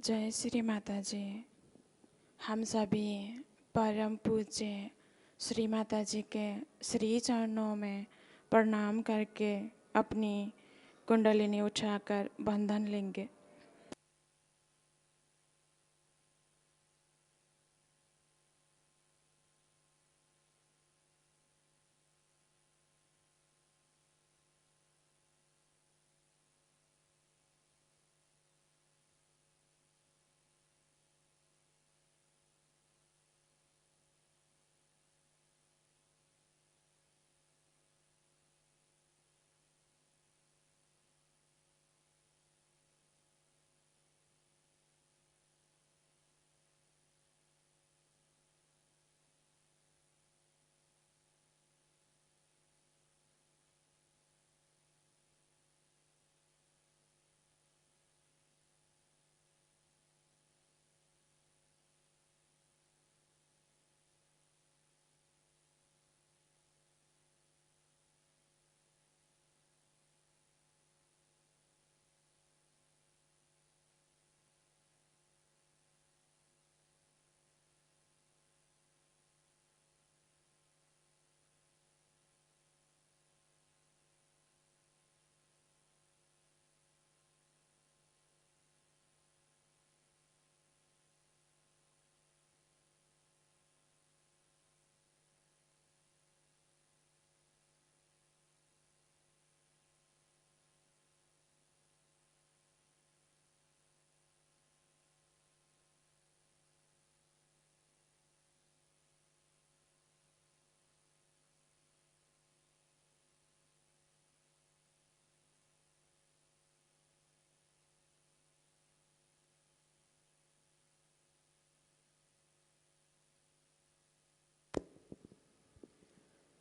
जय श्री माता जी। हम सभी परम पूज्य श्री माता जी के श्री चरणों में प्रणाम करके अपनी कुंडलिनी उठाकर बंधन लेंगे।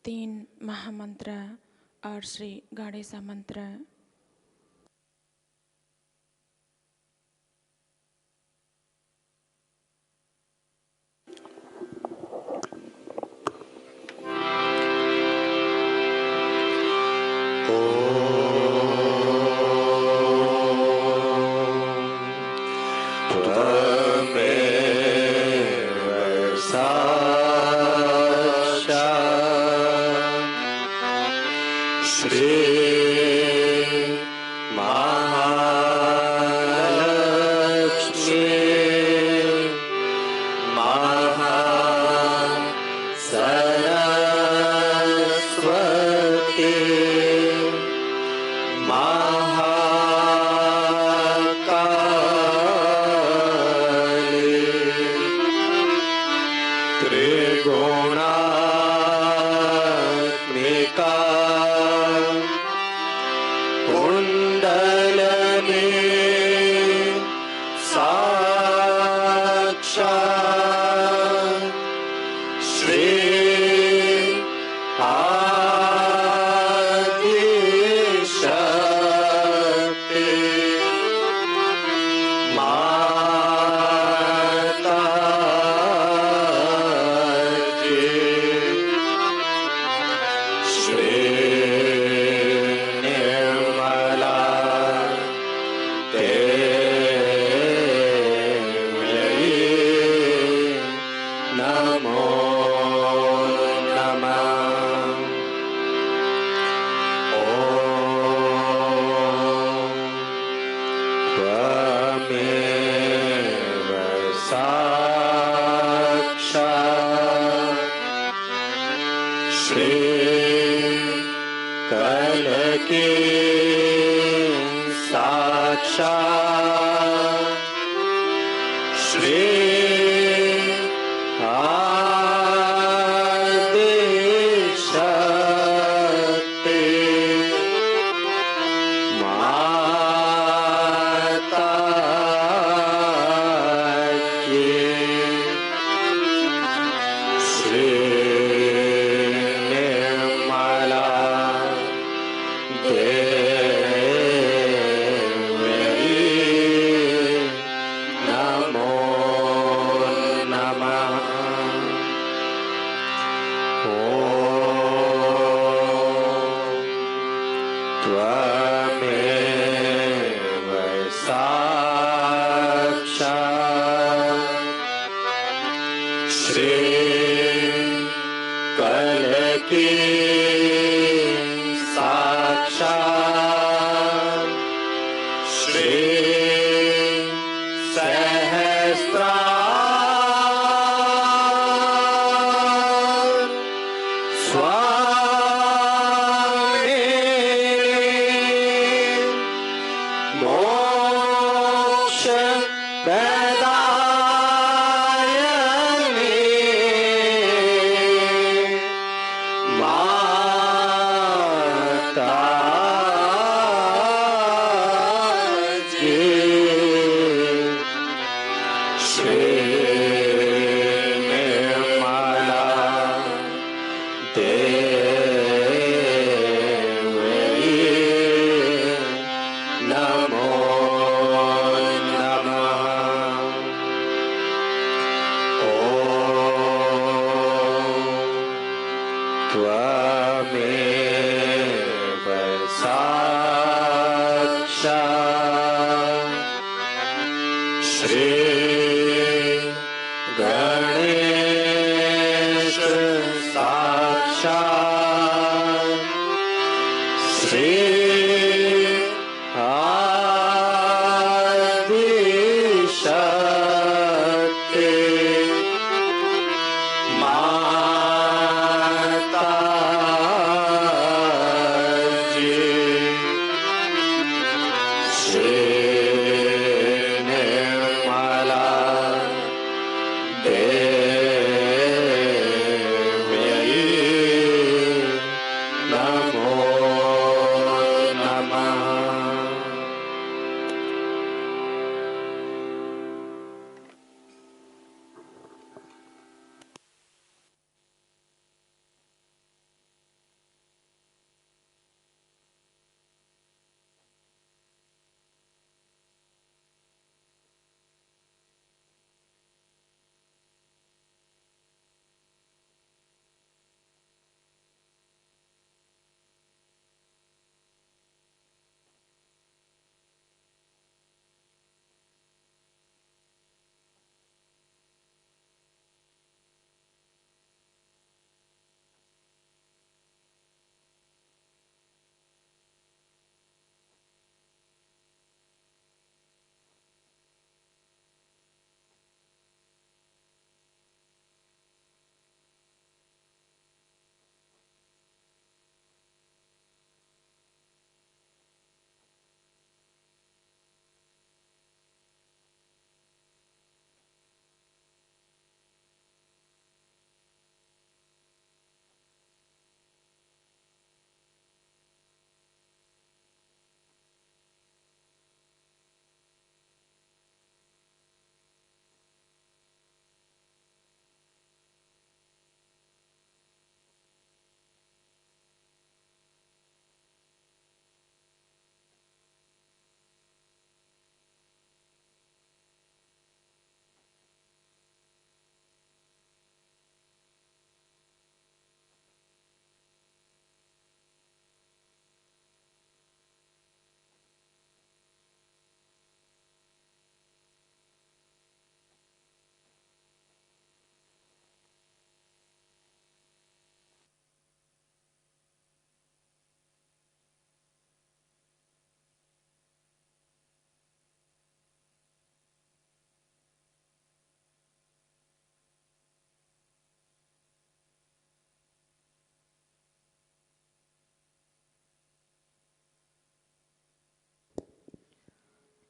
तीन महामंत्र और श्री गणेश मंत्र। त्वमेव साक्षात्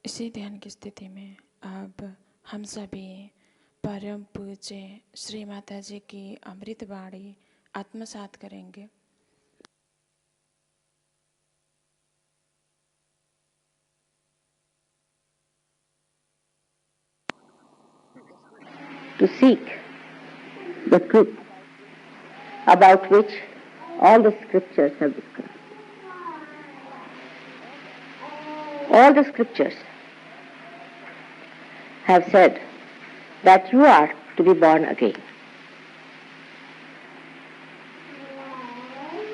इसी ध्यान की स्थिति में अब हम सभी परम पूज्य श्री माता जी की अमृत वाणी आत्मसात करेंगे। To seek the truth about which all the scriptures have described. All the scriptures have said that you are to be born again.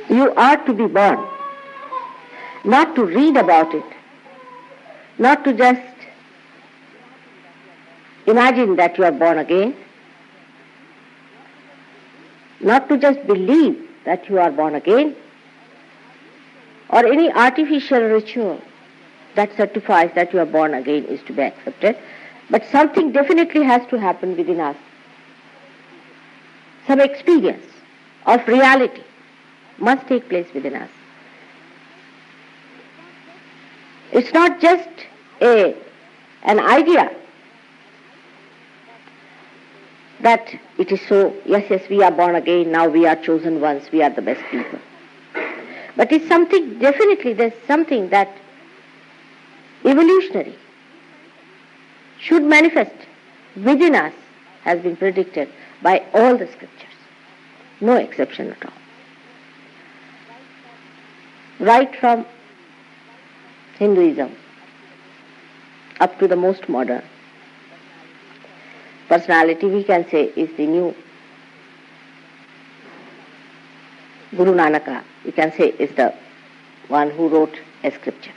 You are to be born, not to read about it, not to just imagine that you are born again, not to just believe that you are born again, or any artificial ritual that certifies that you are born again is to be accepted, but something definitely has to happen within us. Some experience of reality must take place within us. It's not just an idea that it is so, yes, we are born again, now we are chosen ones, we are the best people. But it's something, definitely there's something that evolutionary should manifest within us, has been predicted by all the scriptures. No exception at all. Right from Hinduism up to the most modern personality, we can say, is the new Guru Nanaka, we can say, is the one who wrote a scripture.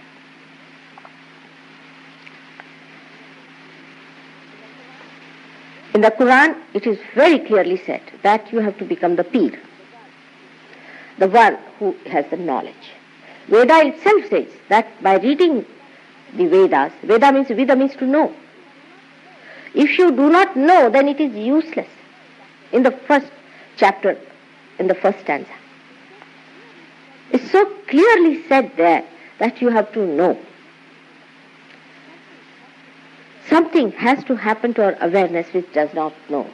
In the Quran, it is very clearly said that you have to become the Peer, the one who has the knowledge. Veda itself says that by reading the Vedas, Veda means to know. If you do not know, then it is useless. In the first chapter, in the first stanza, it's so clearly said there that you have to know. Something has to happen to our awareness which does not know.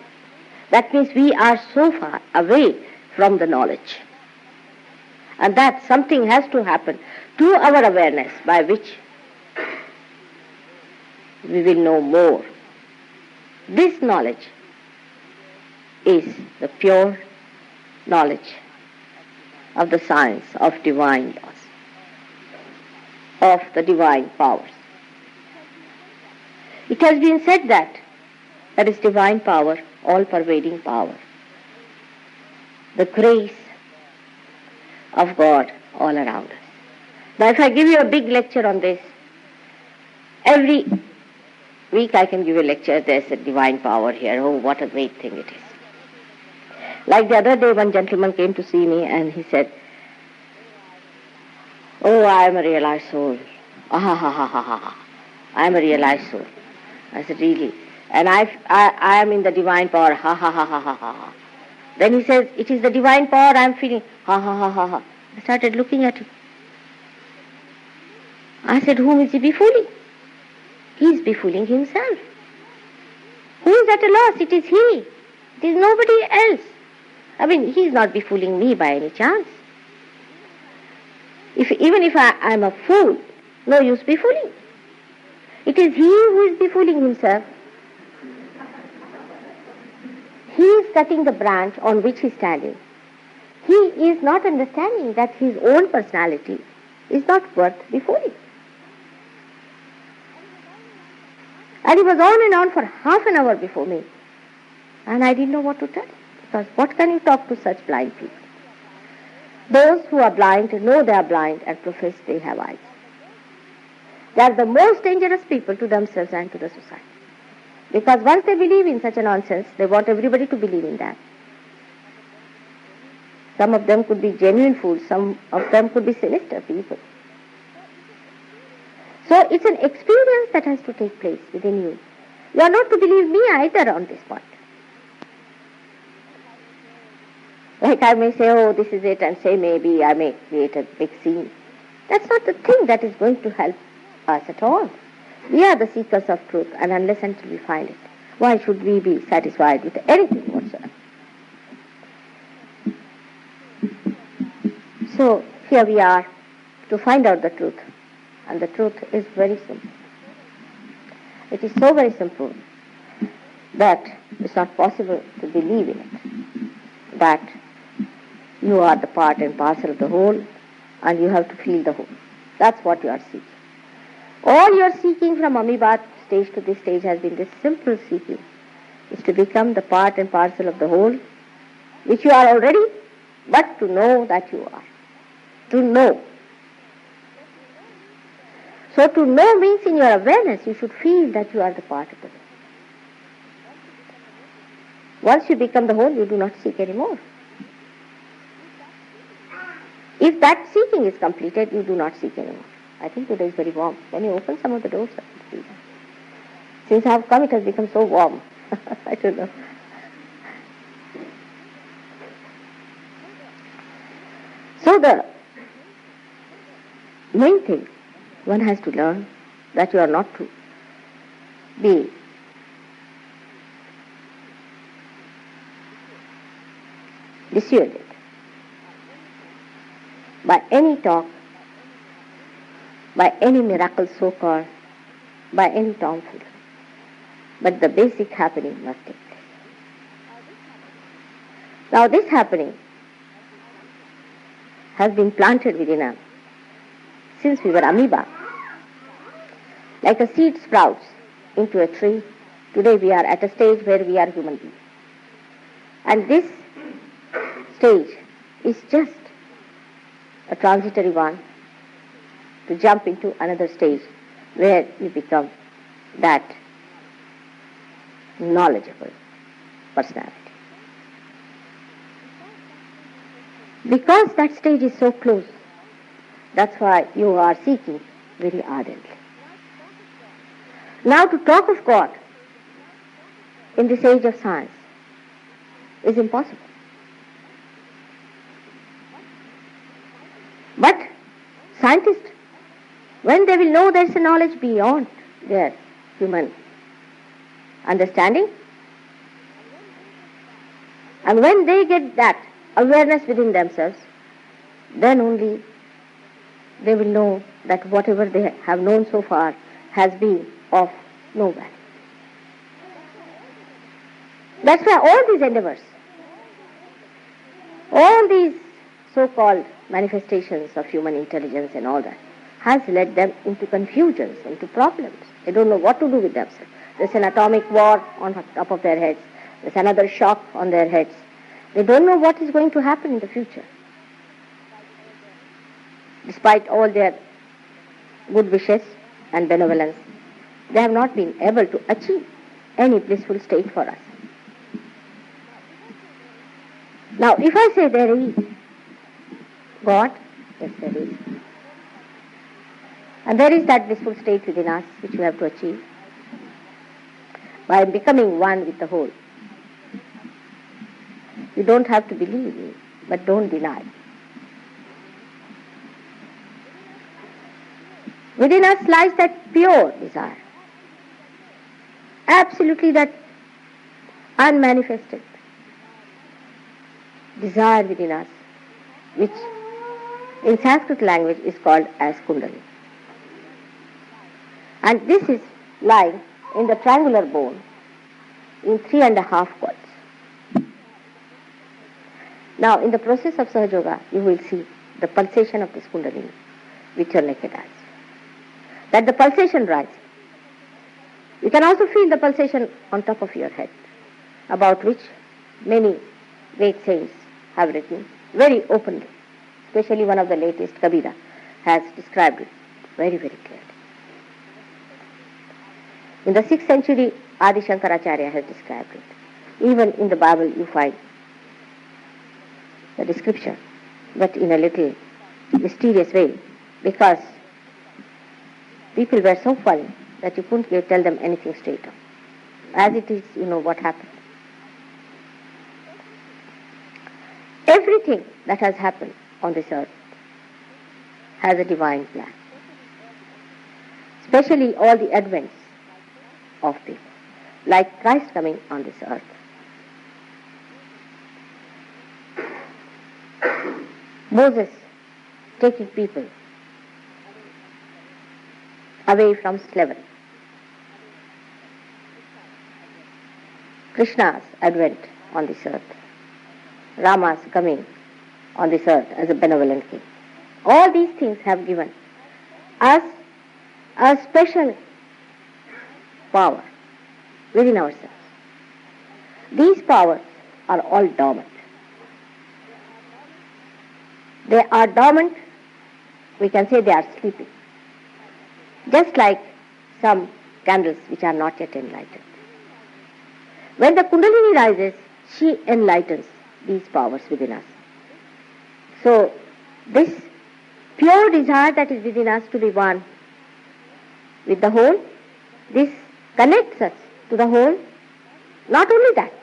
That means we are so far away from the knowledge. And that something has to happen to our awareness by which we will know more. This knowledge is the pure knowledge of the science of divine laws, of the divine powers. It has been said that there is divine power, all-pervading power, the grace of God all around us. Now if I give you a big lecture on this, every week I can give a lecture, there's a divine power here, oh what a great thing it is. Like the other day one gentleman came to see me and he said, oh I am a realized soul, I am a realized soul. I said, really? And I am in the divine power, ha ha ha ha ha ha. Then he says, it is the divine power I am feeling, ha ha ha ha ha. I started looking at him. I said, whom is he befooling? He is befooling himself. Who is at a loss? It is he. It is nobody else. I mean, he is not befooling me by any chance. Even if I am a fool, no use befooling. It is he who is befooling himself. He is cutting the branch on which he is standing. He is not understanding that his own personality is not worth befooling. And he was on and on for half an hour before me. And I didn't know what to tell him. Because what can you talk to such blind people? Those who are blind know they are blind and profess they have eyes. They are the most dangerous people to themselves and to the society. Because once they believe in such a nonsense, they want everybody to believe in that. Some of them could be genuine fools, some of them could be sinister people. So it's an experience that has to take place within you. You are not to believe me either on this point. Like I may say, oh, this is it, and say maybe I may create a big scene. That's not the thing that is going to help us at all. We are the seekers of truth, and unless until we find it, why should we be satisfied with anything whatsoever? So here we are to find out the truth, and the truth is very simple. It is so very simple that it's not possible to believe in it, that you are the part and parcel of the whole, and you have to feel the whole. That's what you are seeking. All your seeking from amoeba stage to this stage has been this simple seeking, is to become the part and parcel of the whole, which you are already, but to know that you are. To know. So to know means in your awareness you should feel that you are the part of the whole. Once you become the whole, you do not seek anymore. If that seeking is completed, you do not seek anymore. I think today is very warm. Can you open some of the doors? Since I have come, it has become so warm. I don't know. So the main thing one has to learn that you are not to be dissuaded by any talk, by any miracle so-called, by any tomfoolery. But the basic happening must take place. Now this happening has been planted within us since we were amoeba. Like a seed sprouts into a tree, today we are at a stage where we are human beings. And this stage is just a transitory one to jump into another stage where you become that knowledgeable personality. Because that stage is so close, That's why you are seeking very ardently. Now to talk of God in this age of science is impossible. But scientists, when they will know there is a knowledge beyond their human understanding, and when they get that awareness within themselves, then only they will know that whatever they have known so far has been of no value. That's why all these endeavors, all these so-called manifestations of human intelligence and all that, has led them into confusions, into problems. They don't know what to do with themselves. There's an atomic war on top of their heads. There's another shock on their heads. They don't know what is going to happen in the future. Despite all their good wishes and benevolence, they have not been able to achieve any blissful state for us. Now, if I say there is God, yes, there is. And there is that blissful state within us which we have to achieve by becoming one with the whole. You don't have to believe me, but don't deny. Within us lies that pure desire, absolutely that unmanifested desire within us, which in Sanskrit language is called as kundalini. And this is lying in the triangular bone in 3.5 quarts. Now, in the process of Sahaja Yoga, you will see the pulsation of this kundalini with your naked eyes. That the pulsation rises. You can also feel the pulsation on top of your head, about which many great saints have written very openly. Especially one of the latest, Kabira, has described it very, very clearly. In the 6th century, Adi Shankaracharya has described it. Even in the Bible you find the description, but in a little mysterious way, because people were so funny that you couldn't tell them anything straight on. As it is, you know what happened. Everything that has happened on this earth has a divine plan. Especially all the advents of people, like Christ coming on this earth. Moses taking people away from slavery. Krishna's advent on this earth. Rama's coming on this earth as a benevolent king. All these things have given us a special power within ourselves. These powers are all dormant. They are dormant, we can say they are sleeping. Just like some candles which are not yet enlightened. When the kundalini rises, she enlightens these powers within us. So, this pure desire that is within us to be one with the whole, this connects us to the whole. Not only that,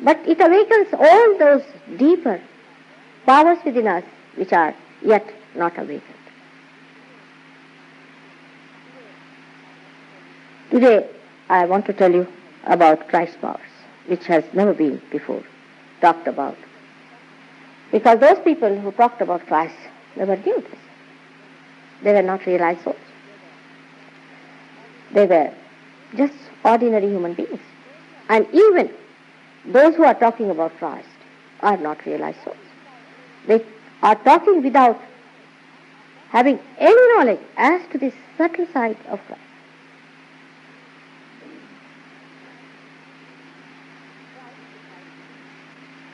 but it awakens all those deeper powers within us which are yet not awakened. Today, I want to tell you about Christ's powers, which has never been before talked about. Because those people who talked about Christ never knew this. They were not realized souls. They were just ordinary human beings. And even those who are talking about Christ are not realized souls. They are talking without having any knowledge as to this subtle side of Christ.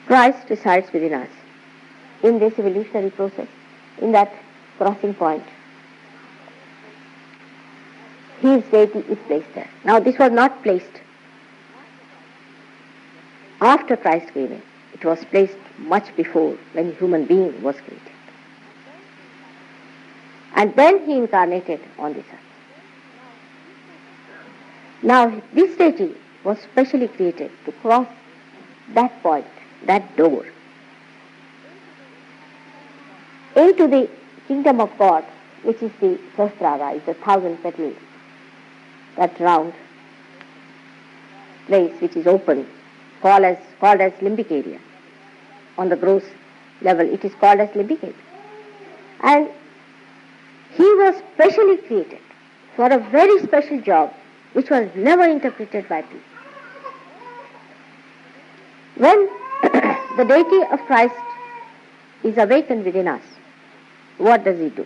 Christ resides within us in this evolutionary process, in that crossing point. His deity is placed there. Now this was not placed after Christ came in. It was placed much before, when human being was created. And then he incarnated on this earth. Now, this deity was specially created to cross that point, that door, into the kingdom of God, which is the Sahasrara, is the 1,000 petals, that round place which is open, called as limbic area. On the gross level, it is called as limbic area. And he was specially created for a very special job, which was never interpreted by people. When the deity of Christ is awakened within us, what does he do?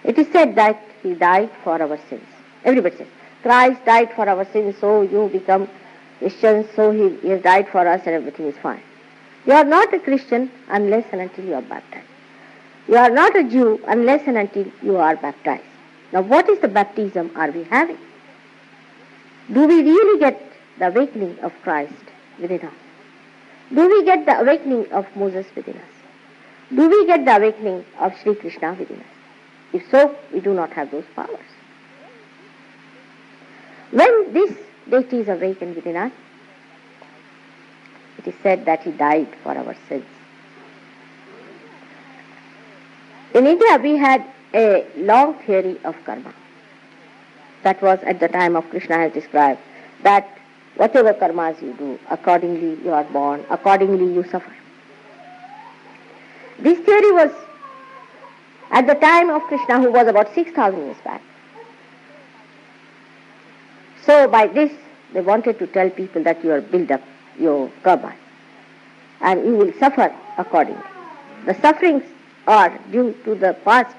It is said that he died for our sins. Everybody says, Christ died for our sins, so you become Christians, so he has died for us and everything is fine. You are not a Christian unless and until you are baptized. You are not a Jew unless and until you are baptized. Now what is the baptism are we having? Do we really get the awakening of Christ within us? Do we get the awakening of Moses within us? Do we get the awakening of Shri Krishna within us? If so, we do not have those powers. When this deity is awakened within us, it is said that he died for our sins. In India, we had a long theory of karma. That was at the time of Krishna has described that whatever karmas you do, accordingly you are born, accordingly you suffer. This theory was at the time of Krishna, who was about 6,000 years back. So by this, they wanted to tell people that you are build up your karma and you will suffer accordingly. The sufferings are due to the past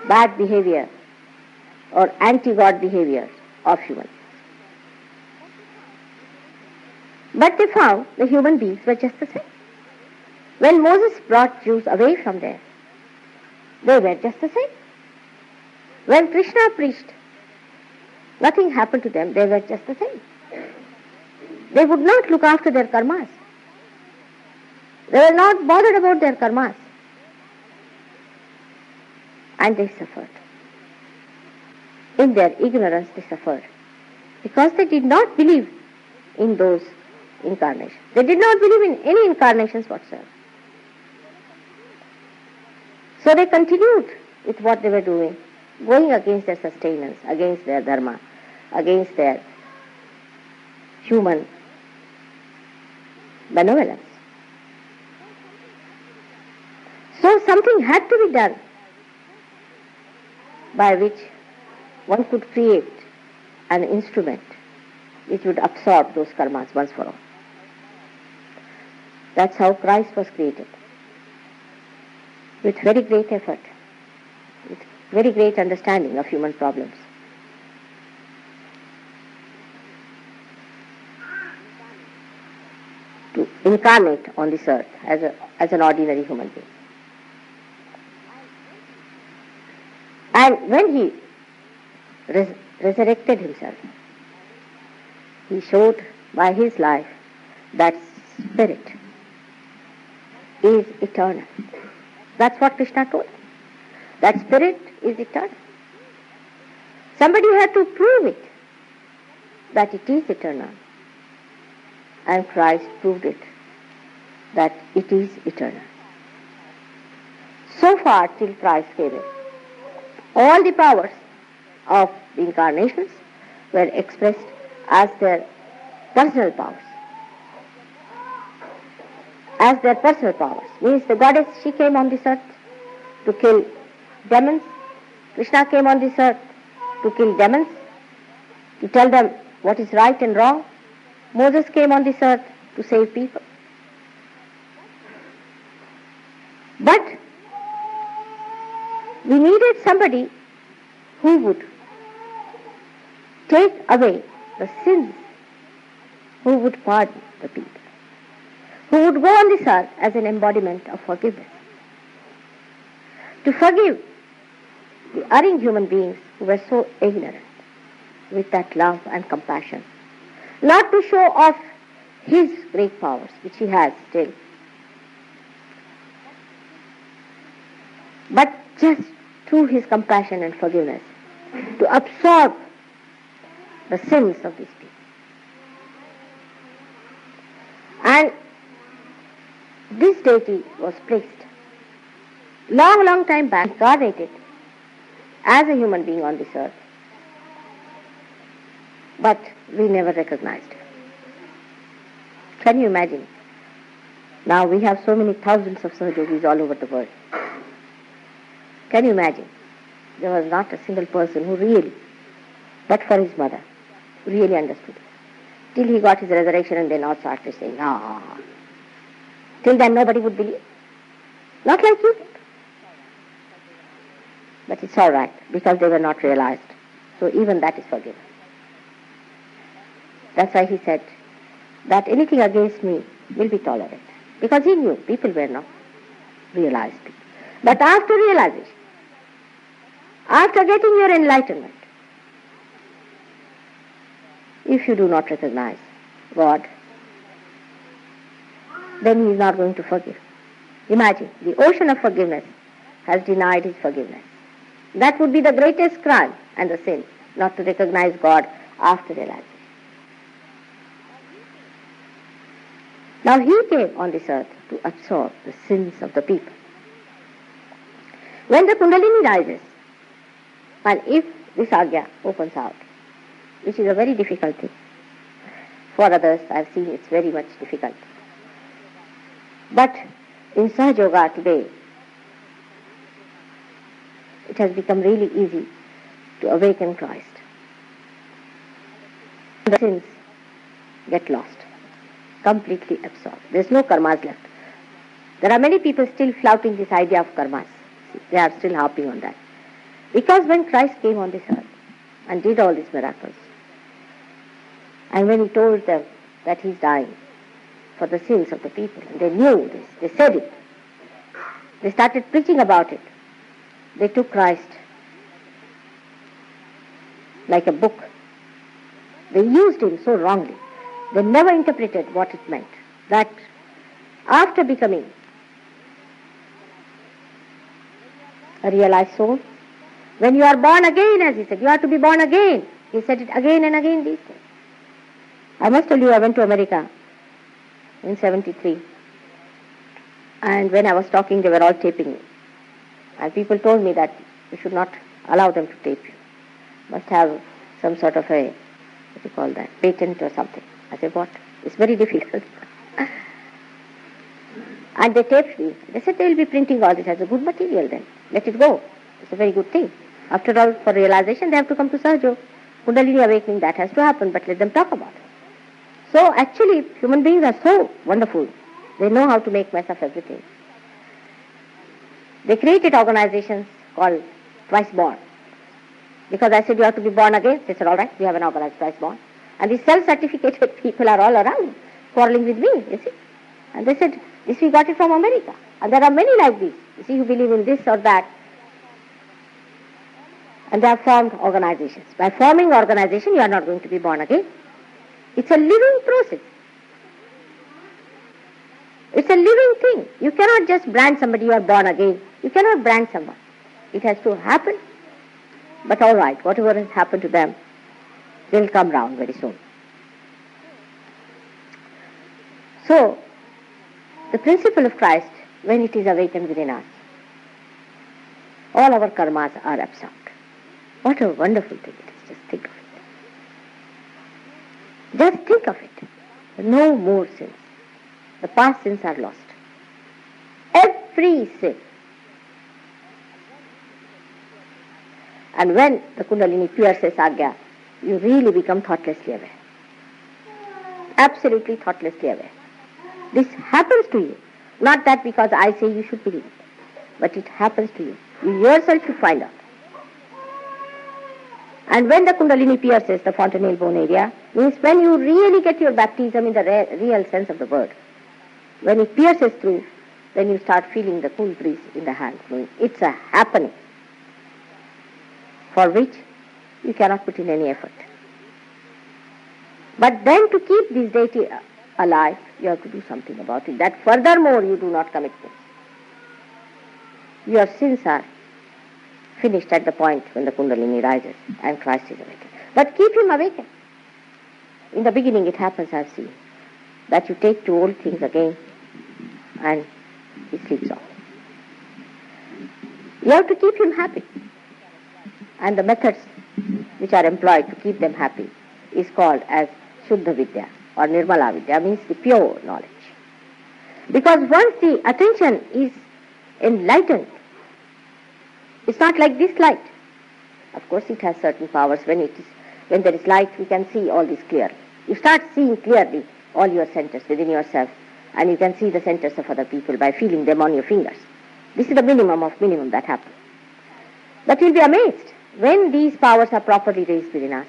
bad behavior or anti-God behavior of humans. But they found the human beings were just the same. When Moses brought Jews away from there, they were just the same. When Krishna preached, nothing happened to them, they were just the same. They would not look after their karmas. They were not bothered about their karmas. And they suffered. In their ignorance they suffered. Because they did not believe in those incarnations. They did not believe in any incarnations whatsoever. So they continued with what they were doing, going against their sustenance, against their dharma, against their human benevolence. So something had to be done by which one could create an instrument which would absorb those karmas once for all. That's how Christ was created. With very great effort, with very great understanding of human problems. To incarnate on this earth as an ordinary human being. And when he resurrected himself, he showed by his life that spirit is eternal. That's what Krishna told. That spirit is eternal. Somebody had to prove it, that it is eternal. And Christ proved it, that it is eternal. So far till Christ came in, all the powers of the incarnations were expressed as their personal powers. As their personal powers. Means the goddess, she came on this earth to kill demons. Krishna came on this earth to kill demons, to tell them what is right and wrong. Moses came on this earth to save people. But we needed somebody who would take away the sins, who would pardon the people, who would go on this earth as an embodiment of forgiveness, to forgive the erring human beings who were so ignorant, with that love and compassion, not to show off his great powers, which he has still, but just through his compassion and forgiveness to absorb the sins of these people. And this deity was placed long time back, incarnated as a human being on this earth, but we never recognized her. Can you imagine? Now we have so many thousands of Sahajogis all over the world. Can you imagine? There was not a single person who really, but for his mother, really understood it. Till he got his resurrection and then all started saying, ah. Till then nobody would believe. Not like you. But it's all right, because they were not realized. So even that is forgiven. That's why he said that anything against me will be tolerated. Because he knew people were not realized. But after realization, after getting your enlightenment, if you do not recognize God, then he is not going to forgive. Imagine, the ocean of forgiveness has denied his forgiveness. That would be the greatest crime and the sin, not to recognize God after realization. Now he came on this earth to absorb the sins of the people. When the kundalini rises, and if this agya opens out, which is a very difficult thing, for others I have seen it's very much difficult. But in Sahaja Yoga today, it has become really easy to awaken Christ. The sins get lost, completely absorbed. There's no karmas left. There are many people still flouting this idea of karmas. They are still harping on that. Because when Christ came on this earth and did all these miracles, and when he told them that he's dying for the sins of the people, and they knew this, they said it, they started preaching about it. They took Christ like a book. They used him so wrongly. They never interpreted what it meant. That after becoming a realized soul, when you are born again, as he said, you are to be born again. He said it again and again these days. I must tell you, I went to America in 73. And when I was talking, they were all taping me. And people told me that you should not allow them to tape you. Must have some sort of a, what do you call that, patent or something. I said, what? It's very difficult. And they taped me. They said they will be printing all this as a good material then. Let it go. It's a very good thing. After all, for realization, they have to come to Sahaja. Kundalini awakening, that has to happen, but let them talk about it. So actually, human beings are so wonderful. They know how to make mess of everything. They created organizations called Twice Born. Because I said you have to be born again. They said, all right, we have an organized Twice Born. And these self-certificated people are all around, quarreling with me, you see. And they said, this we got it from America. And there are many like these, you see, who believe in this or that. And they have formed organizations. By forming organization, you are not going to be born again. It's a living process. It's a living thing. You cannot just brand somebody you are born again. You cannot brand someone. It has to happen. But all right, whatever has happened to them, they'll come round very soon. So, the principle of Christ, when it is awakened within us, all our karmas are absorbed. What a wonderful thing it is. Just think of it. Just think of it. No more sins. The past sins are lost. Every sin. And when the kundalini pierces agya, you really become thoughtlessly aware. Absolutely thoughtlessly aware. This happens to you. Not that because I say you should believe it, but it happens to you. You yourself should find out. And when the kundalini pierces the fontanelle bone area, means when you really get your baptism in the real sense of the word. When it pierces through, then you start feeling the cool breeze in the hand flowing. It's a happening for which you cannot put in any effort. But then to keep this deity alive, you have to do something about it. That furthermore you do not commit sins. your sins are finished at the point when the kundalini rises and Christ is awakened. But keep him awakened. In the beginning it happens, I have seen, that you take to old things again and he sleeps off. You have to keep him happy. And the methods which are employed to keep them happy is called as Shuddha Vidya or Nirmala Vidya, means the pure knowledge. Because once the attention is enlightened, it's not like this light. Of course it has certain powers. When there is light, we can see all this clearly. You start seeing clearly all your centers within yourself, and you can see the centers of other people by feeling them on your fingers. This is the minimum of minimum that happens. But you'll be amazed when these powers are properly raised within us.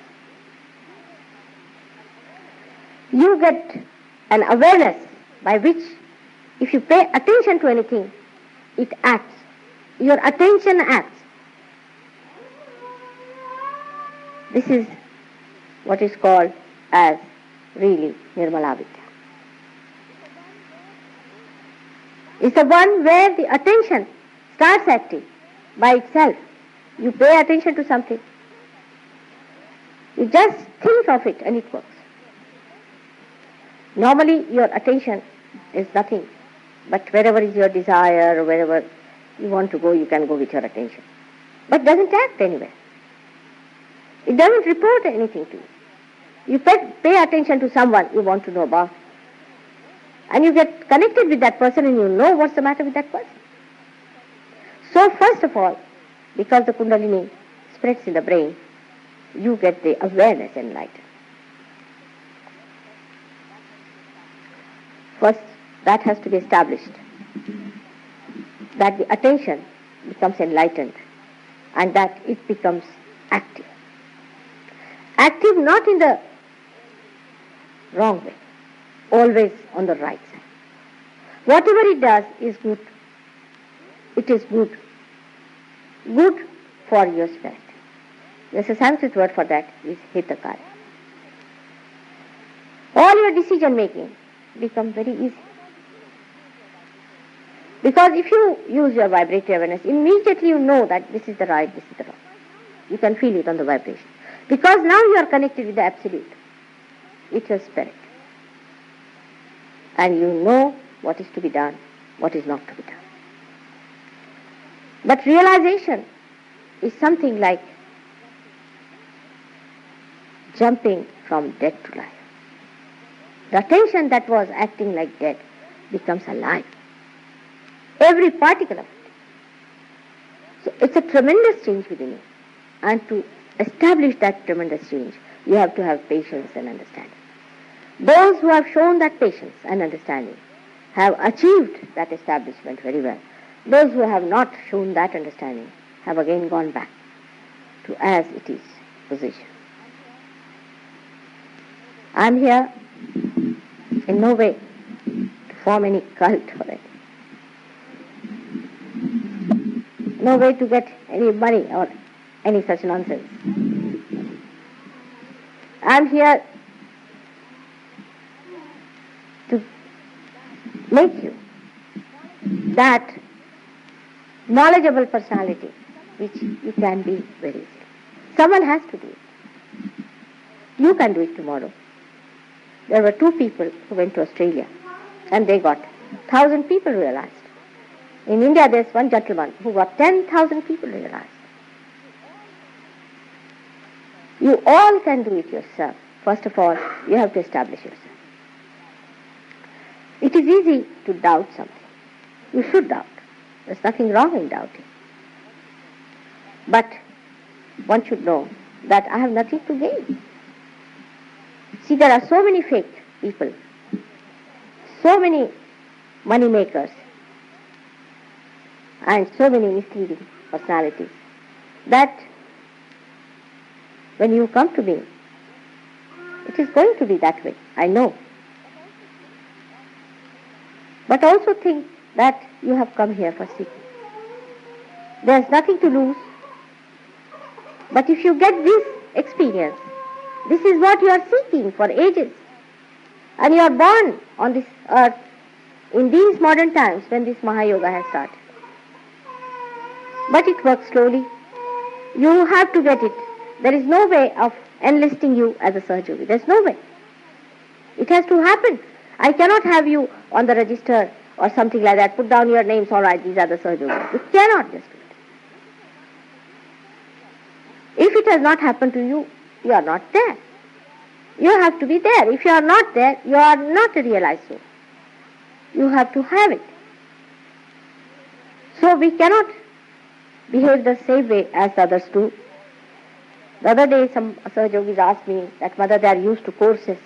You get an awareness by which, if you pay attention to anything, it acts. Your attention acts. This is what is called as really Nirmala Vidya. It's the one where the attention starts acting by itself. You pay attention to something. You just think of it and it works. Normally your attention is nothing, but wherever is your desire, or wherever you want to go, you can go with your attention. But it doesn't act anywhere. It doesn't report anything to you. You pay attention to someone you want to know about, and you get connected with that person and you know what's the matter with that person. So first of all, because the kundalini spreads in the brain, you get the awareness enlightened. First, that has to be established, that the attention becomes enlightened and that it becomes active. Active not in the wrong way, always on the right side. Whatever it does is good. It is good. Good for your spirit. There's a Sanskrit word for that, is hitakara. All your decision making becomes very easy. Because if you use your vibratory awareness, immediately you know that this is the right, this is the wrong. You can feel it on the vibration. Because now you are connected with the Absolute, with your spirit. And you know what is to be done, what is not to be done. But realization is something like jumping from death to life. The attention that was acting like death becomes alive. Every particle of it. So it's a tremendous change within you. And to establish that tremendous change, you have to have patience and understanding. Those who have shown that patience and understanding have achieved that establishment very well. Those who have not shown that understanding have again gone back to as it is position. I am here in no way to form any cult or anything. No way to get any money or any such nonsense. I am here to make you that knowledgeable personality which you can be very easily. Someone has to do it. You can do it tomorrow. There were 2 people who went to Australia and they got 1,000 people realized. In India there's one gentleman who got 10,000 people realized. You all can do it yourself. First of all, you have to establish yourself. It is easy to doubt something. You should doubt. There's nothing wrong in doubting. But one should know that I have nothing to gain. See, there are so many fake people, so many money makers, and so many misleading personalities that when you come to me, it is going to be that way, I know. But also think that you have come here for seeking. There is nothing to lose. But if you get this experience, this is what you are seeking for ages. And you are born on this earth in these modern times when this Mahayoga has started. But it works slowly. You have to get it. There is no way of enlisting you as a Sahajogi. There's no way. It has to happen. I cannot have you on the register or something like that. Put down your names, all right, these are the Sahajogis. You cannot just do it. If it has not happened to you, you are not there. You have to be there. If you are not there, you are not a realized soul. You have to have it. So we cannot behave the same way as the others do. The other day some Sahajogis asked me that Mother, they are used to courses.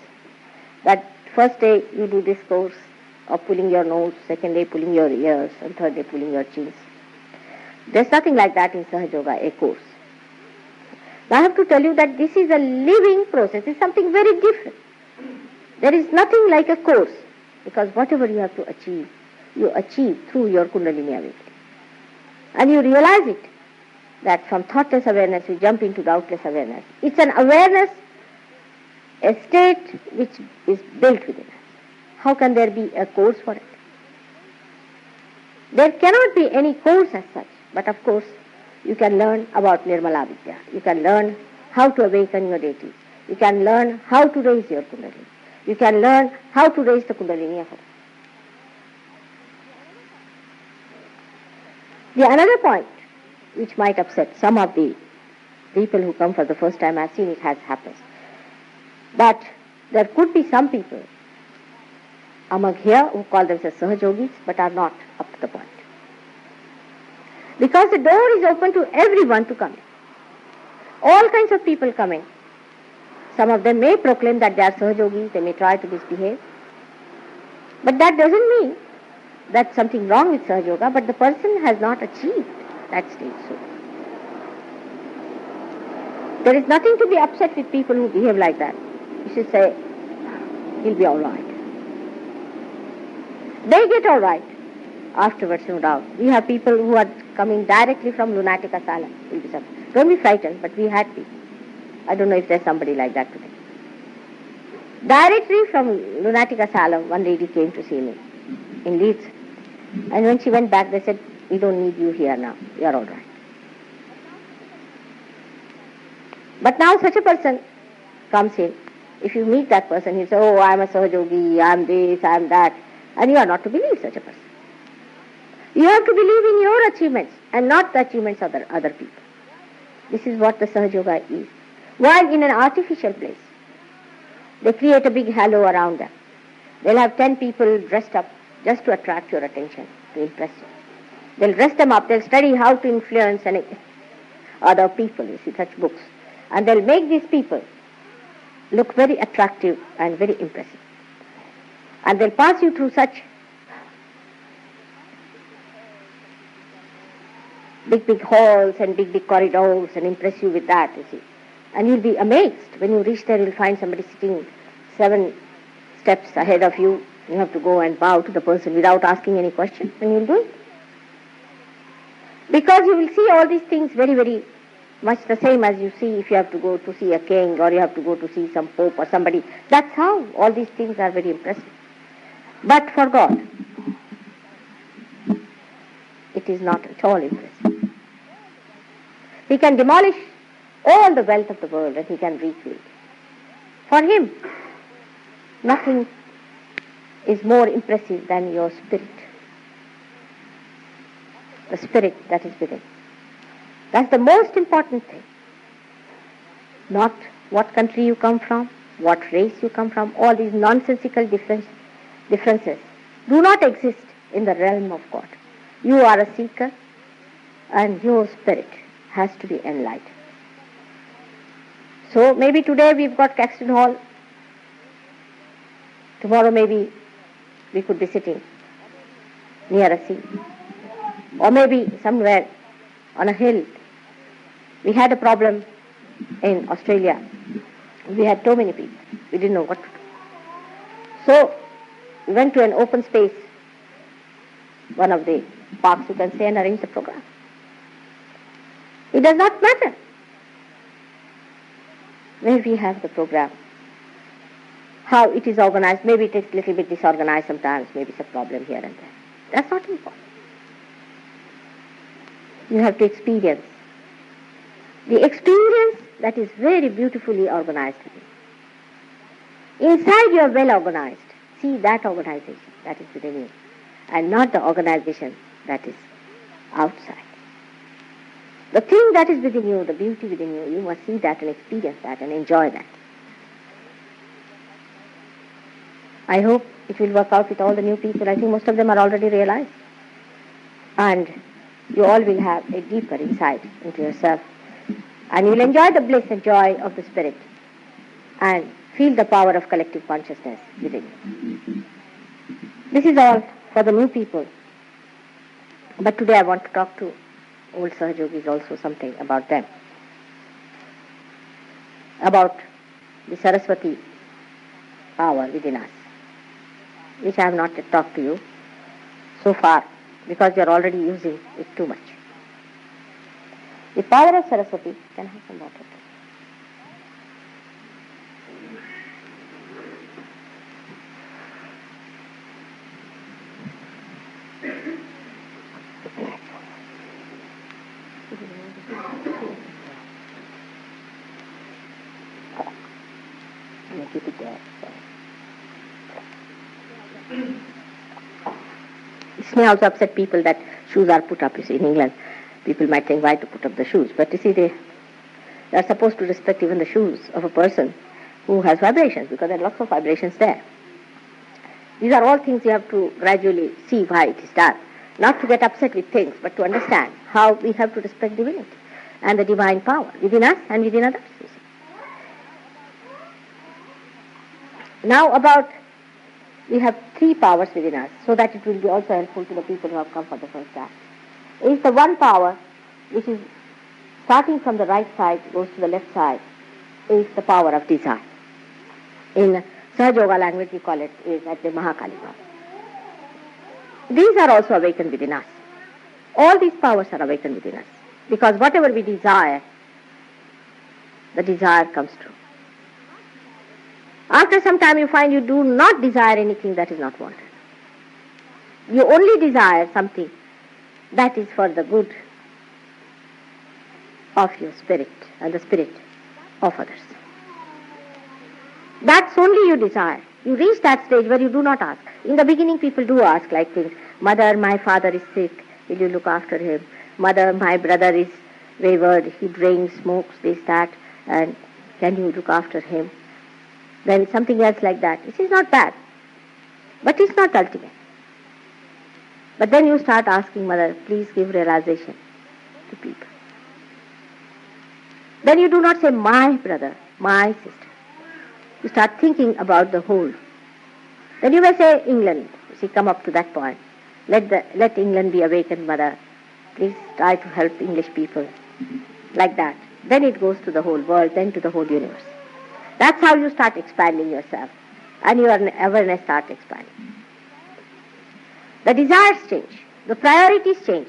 That first day you do this course of pulling your nose, second day pulling your ears, and third day pulling your chins. There's nothing like that in Sahajoga, a course. Now I have to tell you that this is a living process. It's something very different. There is nothing like a course, because whatever you have to achieve, you achieve through your kundalini awakening. And you realize it, that from thoughtless awareness you jump into doubtless awareness. It's an awareness, a state which is built within us. How can there be a course for it? There cannot be any course as such, but of course you can learn about Nirmala Vidya. You can learn how to awaken your deities. You can learn how to raise your kundalini. You can learn how to raise the kundalini of others. The another point which might upset some of the people who come for the first time, I've seen it has happened. But there could be some people among here who call themselves Sahajogis but are not up to the point. Because the door is open to everyone to come in. All kinds of people come in. Some of them may proclaim that they are Sahajogis, they may try to misbehave. But that doesn't mean that's something wrong with Sahajoga, but the person has not achieved that stage. So there is nothing to be upset with people who behave like that. You should say, he'll be all right. They get all right afterwards, no doubt. We have people who are coming directly from lunatic asylum. Don't be frightened, but we had people. I don't know if there's somebody like that today. Directly from lunatic asylum, one lady came to see me in Leeds. And when she went back, they said, we don't need you here now. You're all right. But now such a person comes in. If you meet that person, he'll say, oh, I'm a Sahajogi, I'm this, I'm that. And you are not to believe such a person. You have to believe in your achievements and not the achievements of other people. This is what the Sahajoga is. While in an artificial place, they create a big halo around them. They'll have 10 people dressed up just to attract your attention, to impress you. They'll dress them up, they'll study how to influence other people, you see, such books. And they'll make these people look very attractive and very impressive. And they'll pass you through such big halls and big corridors and impress you with that, you see. And you'll be amazed. When you reach there, you'll find somebody sitting 7 steps ahead of you. You have to go and bow to the person without asking any question, and you'll do it. Because you will see all these things very, very much the same as you see if you have to go to see a king or you have to go to see some pope or somebody. That's how all these things are very impressive. But for God, it is not at all impressive. He can demolish all the wealth of the world and he can recreate. For him, nothing is more impressive than your spirit. The spirit that is within. That's the most important thing. Not what country you come from, what race you come from, all these nonsensical differences do not exist in the realm of God. You are a seeker and your spirit has to be enlightened. So maybe today we've got Caxton Hall. Tomorrow maybe we could be sitting near a sea. Or maybe somewhere on a hill. We had a problem in Australia. We had too many people. We didn't know what to do. So we went to an open space, one of the parks you can say, and arranged the program. It does not matter where we have the program, how it is organized. Maybe it is a little bit disorganized sometimes, maybe it's a problem here and there. That's not important. You have to experience. The experience that is very beautifully organized within. Inside you are well organized. See that organization that is within you, and not the organization that is outside. The thing that is within you, the beauty within you, you must see that and experience that and enjoy that. I hope it will work out with all the new people. I think most of them are already realized. And you all will have a deeper insight into yourself. And you will enjoy the bliss and joy of the Spirit and feel the power of collective consciousness within you. This is all for the new people. But today I want to talk to old Sahajogis also something about them. About the Saraswati power within us, which I have not yet talked to you so far because you are already using it too much. The power of Saraswati, can I have some water? Keep it there. This may also upset people that shoes are put up. You see, in England, people might think why to put up the shoes. But you see, they are supposed to respect even the shoes of a person who has vibrations, because there are lots of vibrations there. These are all things you have to gradually see why it is done. Not to get upset with things, but to understand how we have to respect divinity and the divine power within us and within others. Now we have three powers within us, so that it will be also helpful to the people who have come for the first time. It is the one power which is starting from the right side, goes to the left side, is the power of desire. In Sahaja language we call it is at the Mahakali power. These are also awakened within us. All these powers are awakened within us, because whatever we desire, the desire comes true. After some time you find you do not desire anything that is not wanted. You only desire something that is for the good of your spirit and the spirit of others. That's only you desire. You reach that stage where you do not ask. In the beginning people do ask like things, Mother, my father is sick, will you look after him? Mother, my brother is wayward, he drinks, smokes, this, that, and can you look after him? Then something else like that. This is not bad, but it's not ultimate. But then you start asking, Mother, please give realization to people. Then you do not say, my brother, my sister. You start thinking about the whole. Then you may say, England. You see, come up to that point. Let England be awakened, Mother. Please try to help English people. Like that. Then it goes to the whole world, then to the whole universe. That's how you start expanding yourself, and your awareness starts expanding. The desires change, the priorities change.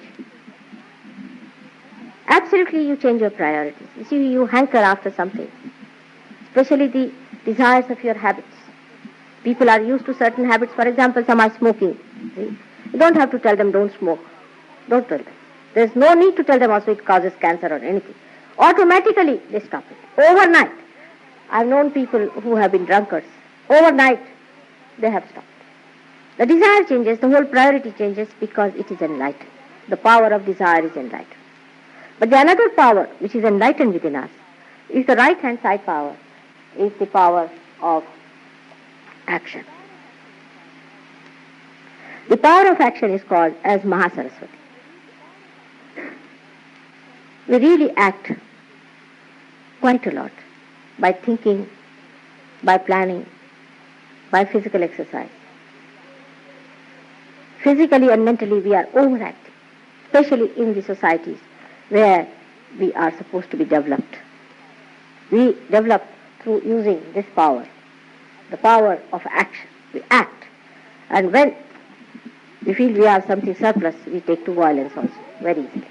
Absolutely you change your priorities. You see, you hanker after something, especially the desires of your habits. People are used to certain habits. For example, some are smoking. See? You don't have to tell them don't smoke. Don't tell them. There's no need to tell them also it causes cancer or anything. Automatically they stop it. Overnight. I've known people who have been drunkards. Overnight, they have stopped. The desire changes, the whole priority changes, because it is enlightened. The power of desire is enlightened. But the another power which is enlightened within us is the right-hand side power, is the power of action. The power of action is called as Mahasaraswati. We really act quite a lot. By thinking, by planning, by physical exercise. Physically and mentally we are overactive, especially in the societies where we are supposed to be developed. We develop through using this power, the power of action. We act. And when we feel we have something surplus, we take to violence also, very easily.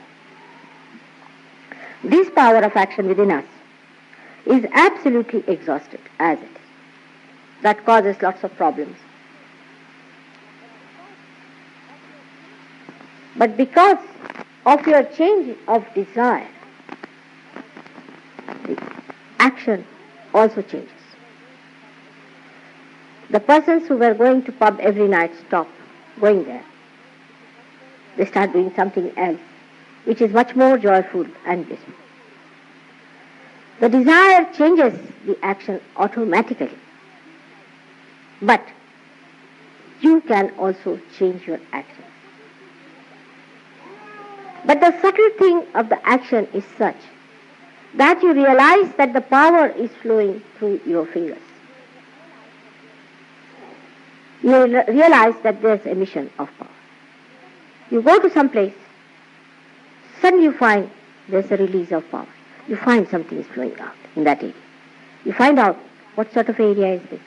This power of action within us is absolutely exhausted as it is. That causes lots of problems. But because of your change of desire, the action also changes. The persons who were going to pub every night stop going there. They start doing something else, which is much more joyful and blissful. The desire changes the action automatically. But you can also change your action. But the subtle thing of the action is such that you realize that the power is flowing through your fingers. You realize that there's emission of power. You go to some place, suddenly you find there's a release of power. You find something is flowing out in that area. You find out what sort of area is this.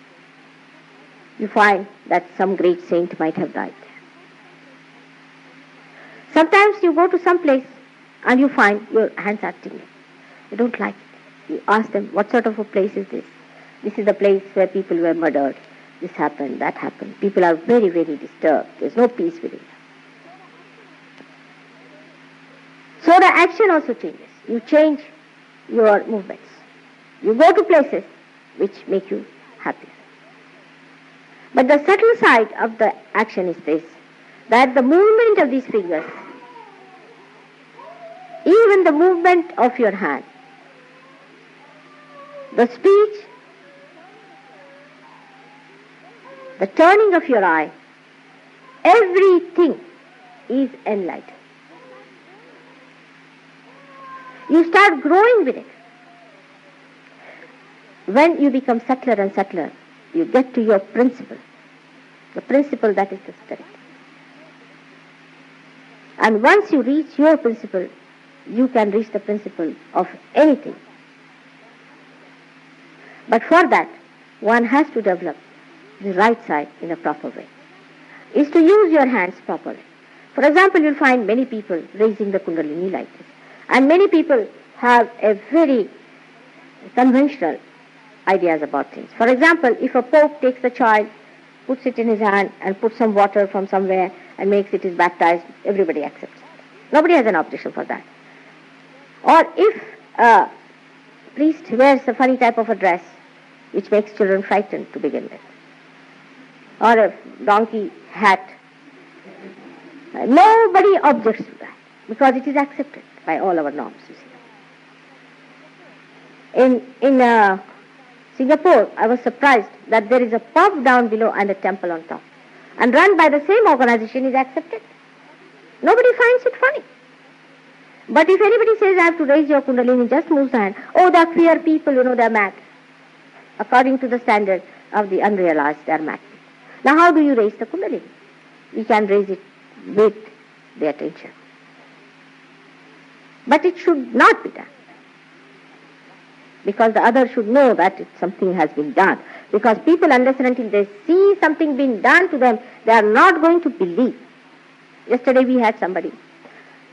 You find that some great saint might have died there. Sometimes you go to some place and you find your hands are tingling. You don't like it. You ask them, what sort of a place is this? This is the place where people were murdered. This happened, that happened. People are very, very disturbed. There's no peace within them. So the action also changes. You change your movements. You go to places which make you happier. But the subtle side of the action is this, that the movement of these fingers, even the movement of your hand, the speech, the turning of your eye, everything is enlightened. You start growing with it. When you become subtler and subtler, you get to your principle. The principle that is the spirit. And once you reach your principle, you can reach the principle of anything. But for that, one has to develop the right side in a proper way. Is to use your hands properly. For example, you'll find many people raising the kundalini like this. And many people have a very conventional ideas about things. For example, if a pope takes the child, puts it in his hand and puts some water from somewhere and makes it is baptized, everybody accepts it. Nobody has an objection for that. Or if a priest wears a funny type of a dress which makes children frightened to begin with, or a donkey hat, nobody objects to that because it is accepted by all our norms, you see. In Singapore, I was surprised that there is a pub down below and a temple on top. And run by the same organization is accepted. Nobody finds it funny. But if anybody says, I have to raise your kundalini, just moves the hand. Oh, they're queer people, they're mad. According to the standard of the unrealized, they're mad. Now how do you raise the kundalini? We can raise it with the attention. But it should not be done. Because the other should know that something has been done. Because people, unless and until they see something being done to them, they are not going to believe. Yesterday we had somebody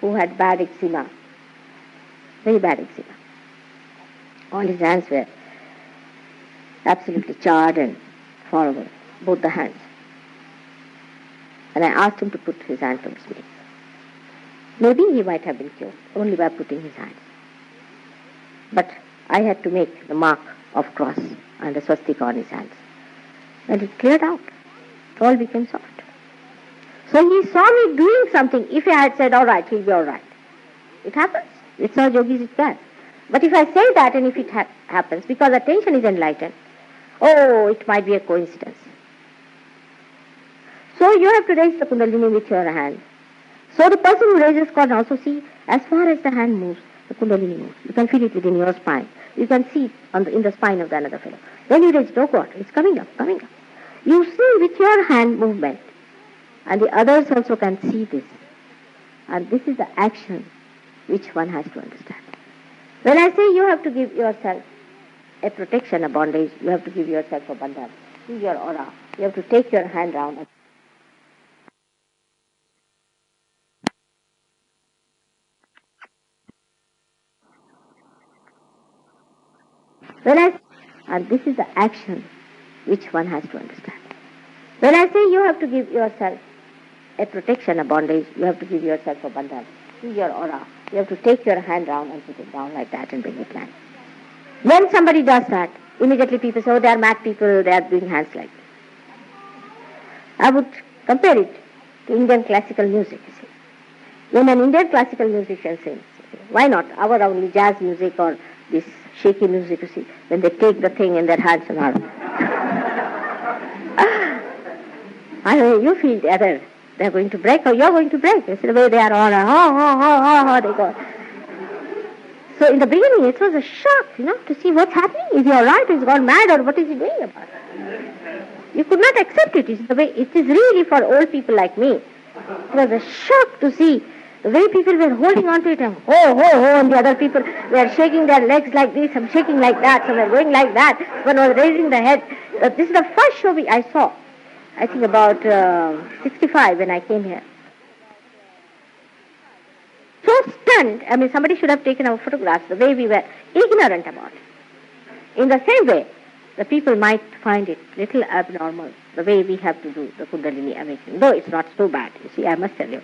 who had bad eczema, very bad eczema. All his hands were absolutely charred and horrible, both the hands. And I asked him to put his hand on his face. Maybe he might have been cured only by putting his hands. But I had to make the mark of cross and a swastika on his hands. And it cleared out. It all became soft. So he saw me doing something. If I had said, all right, he'll be all right. It happens. It's our yogis, it can. But if I say that and if it happens, because attention is enlightened, oh, it might be a coincidence. So you have to raise the kundalini with your hand. So the person who raises can also see, as far as the hand moves, the kundalini moves. You can feel it within your spine. You can see it in the spine of the another fellow. Then you raise it, oh God, it's coming up, coming up. You see with your hand movement. And the others also can see this. And this is the action which one has to understand. When I say you have to give yourself a protection, a bondage, you have to give yourself a bandhan. See your aura. You have to take your hand round. And this is the action which one has to understand. When I say you have to give yourself a protection, a bondage, you have to give yourself a bandhan. see your aura. You have to take your hand down and put it down like that and bring it back. When somebody does that, immediately people say, oh, they are mad people, they are doing hands like this. I would compare it to Indian classical music, you see. When an Indian classical musician sings, why not our only jazz music or this shaky music, you see, when they take the thing in their hands and all. I mean, you feel either they're going to break or you're going to break. You see the way they are all, they go. So in the beginning it was a shock, to see what's happening. Is he all right? Is he gone mad or what is he doing about it? You could not accept it. It's the way it is really for old people like me. It was a shock to see the way people were holding on to it and ho, ho, ho, and the other people were shaking their legs like this, some shaking like that, some were going like that, one was raising the head. This is the first show I saw, I think about 65 when I came here. So stunned, I mean somebody should have taken our photographs, the way we were ignorant about it. In the same way, the people might find it little abnormal, the way we have to do the kundalini awakening, though it's not so bad, you see, I must tell you.